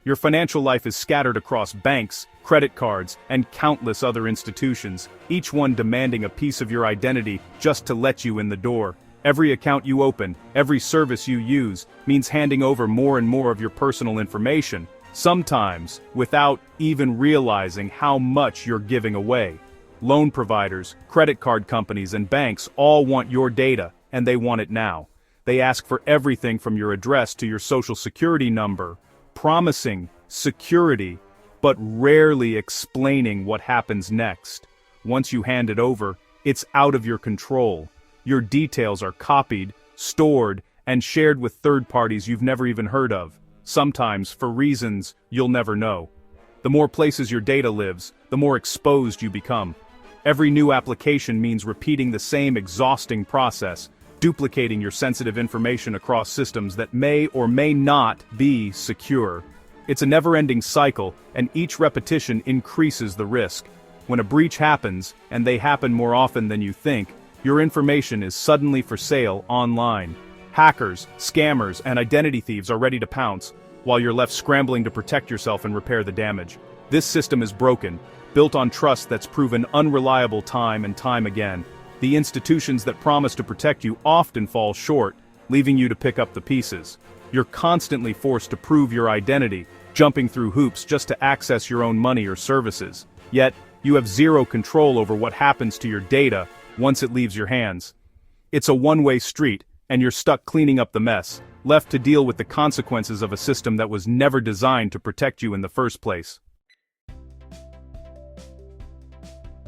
Your financial life is scattered across banks, credit cards, and countless other institutions, each one demanding a piece of your identity just to let you in the door. Every account you open, every service you use, means handing over more and more of your personal information, sometimes without even realizing how much you're giving away. Loan providers, credit card companies, and banks all want your data, and they want it now. They ask for everything from your address to your social security number, promising security, but rarely explaining what happens next. Once you hand it over, it's out of your control. Your details are copied, stored, and shared with third parties you've never even heard of, sometimes for reasons you'll never know. The more places your data lives, the more exposed you become. Every new application means repeating the same exhausting process, duplicating your sensitive information across systems that may or may not be secure. It's a never-ending cycle, and each repetition increases the risk. When a breach happens, and they happen more often than you think, your information is suddenly for sale online. Hackers, scammers, and identity thieves are ready to pounce, while you're left scrambling to protect yourself and repair the damage. This system is broken, built on trust that's proven unreliable time and time again. The institutions that promise to protect you often fall short, leaving you to pick up the pieces. You're constantly forced to prove your identity, jumping through hoops just to access your own money or services. Yet, you have zero control over what happens to your data once it leaves your hands. It's a one-way street, and you're stuck cleaning up the mess, left to deal with the consequences of a system that was never designed to protect you in the first place.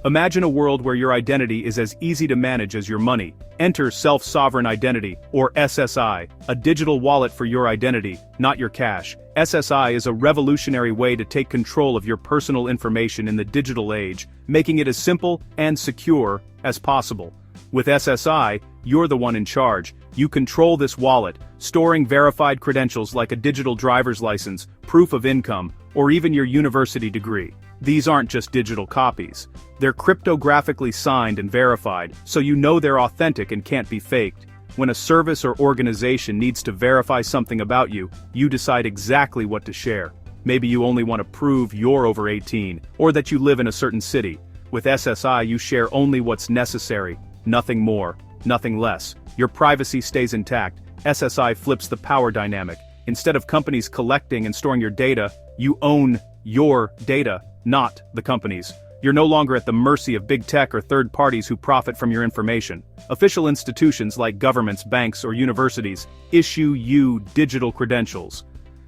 Imagine a world where your identity is as easy to manage as your money. Enter Self-Sovereign Identity, or SSI, a digital wallet for your identity, not your cash. SSI is a revolutionary way to take control of your personal information in the digital age, making it as simple and secure as possible. With SSI, you're the one in charge. You control this wallet, storing verified credentials like a digital driver's license, proof of income, or even your university degree. These aren't just digital copies. They're cryptographically signed and verified, so you know they're authentic and can't be faked. When a service or organization needs to verify something about you, you decide exactly what to share. Maybe you only want to prove you're over 18, or that you live in a certain city. With SSI, you share only what's necessary, nothing more, nothing less. Your privacy stays intact. SSI flips the power dynamic. Instead of companies collecting and storing your data, you own your data, not the companies. You're no longer at the mercy of big tech or third parties who profit from your information. Official institutions like governments, banks, or universities issue you digital credentials.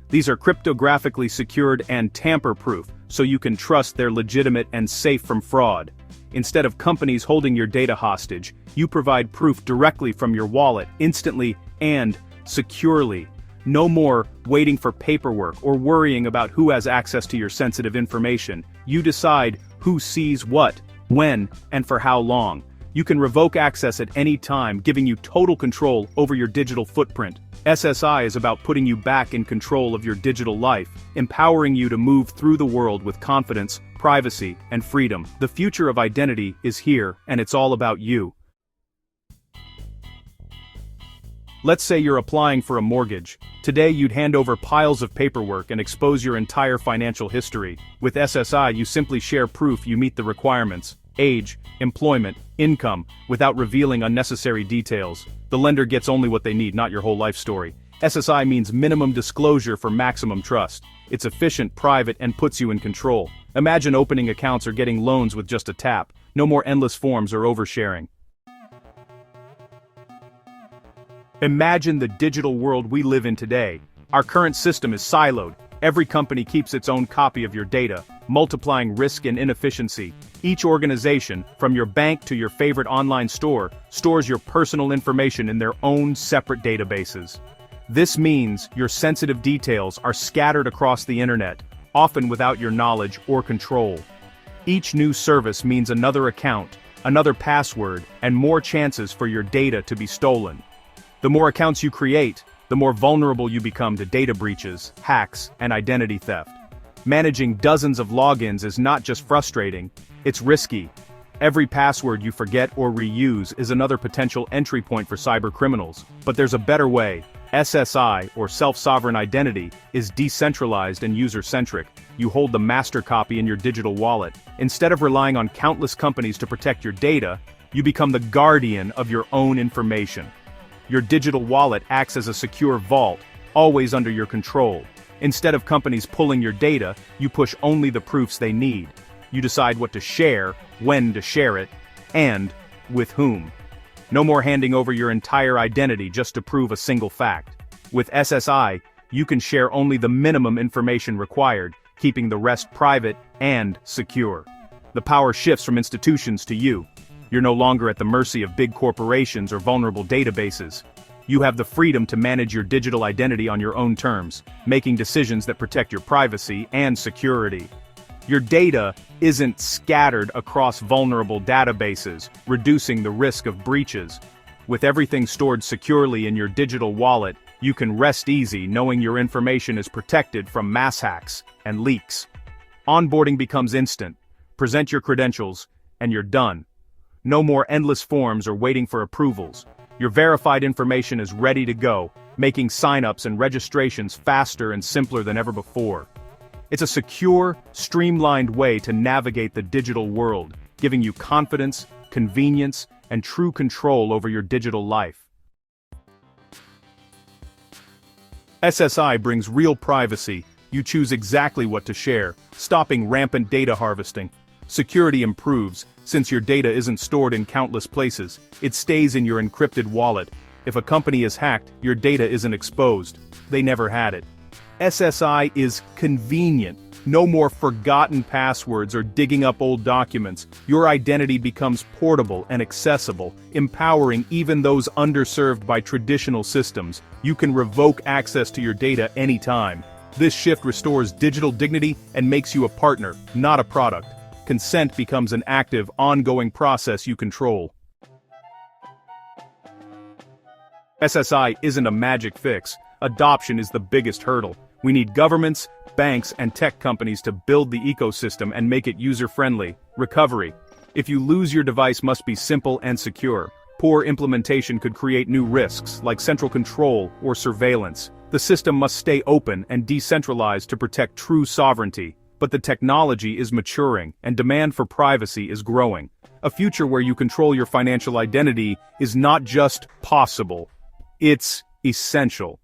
These are cryptographically secured and tamper-proof, so you can trust they're legitimate and safe from fraud. Instead of companies holding your data hostage, you provide proof directly from your wallet, instantly and securely. No more waiting for paperwork or worrying about who has access to your sensitive information. You decide who sees what, when, and for how long. You can revoke access at any time, giving you total control over your digital footprint. SSI is about putting you back in control of your digital life, empowering you to move through the world with confidence, privacy, and freedom. The future of identity is here, and it's all about you. Let's say you're applying for a mortgage. Today you'd hand over piles of paperwork and expose your entire financial history. With SSI, you simply share proof you meet the requirements: age, employment, income, without revealing unnecessary details. The lender gets only what they need, not your whole life story. SSI means minimum disclosure for maximum trust. It's efficient, private, and puts you in control. Imagine opening accounts or getting loans with just a tap. No more endless forms or oversharing. Imagine the digital world we live in today. Our current system is siloed. Every company keeps its own copy of your data, multiplying risk and inefficiency. Each organization, from your bank to your favorite online store, stores your personal information in their own separate databases. This means your sensitive details are scattered across the internet, often without your knowledge or control. Each new service means another account, another password, and more chances for your data to be stolen. The more accounts you create, the more vulnerable you become to data breaches, hacks, and identity theft. Managing dozens of logins is not just frustrating, it's risky. Every password you forget or reuse is another potential entry point for cyber criminals. But there's a better way. SSI, or self-sovereign identity, is decentralized and user-centric. You hold the master copy in your digital wallet. Instead of relying on countless companies to protect your data, you become the guardian of your own information. Your digital wallet acts as a secure vault, always under your control. Instead of companies pulling your data, you push only the proofs they need. You decide what to share, when to share it, and with whom. No more handing over your entire identity just to prove a single fact. With SSI, you can share only the minimum information required, keeping the rest private and secure. The power shifts from institutions to you. You're no longer at the mercy of big corporations or vulnerable databases. You have the freedom to manage your digital identity on your own terms, making decisions that protect your privacy and security. Your data isn't scattered across vulnerable databases, reducing the risk of breaches. With everything stored securely in your digital wallet, you can rest easy knowing your information is protected from mass hacks and leaks. Onboarding becomes instant. Present your credentials, and you're done. No more endless forms or waiting for approvals. Your verified information is ready to go, making signups and registrations faster and simpler than ever before. It's a secure, streamlined way to navigate the digital world, giving you confidence, convenience, and true control over your digital life. SSI brings real privacy. You choose exactly what to share, stopping rampant data harvesting. Security improves, since your data isn't stored in countless places. It stays in your encrypted wallet. If a company is hacked, your data isn't exposed. They never had it. SSI is convenient. No more forgotten passwords or digging up old documents. Your identity becomes portable and accessible, empowering even those underserved by traditional systems. You can revoke access to your data anytime. This shift restores digital dignity and makes you a partner, not a product. Consent becomes an active, ongoing process you control. SSI isn't a magic fix. Adoption is the biggest hurdle. We need governments, banks, and tech companies to build the ecosystem and make it user-friendly. Recovery. If you lose your device must be simple and secure. Poor implementation could create new risks, like central control or surveillance. The system must stay open and decentralized to protect true sovereignty. But the technology is maturing, and demand for privacy is growing. A future where you control your financial identity is not just possible, it's essential.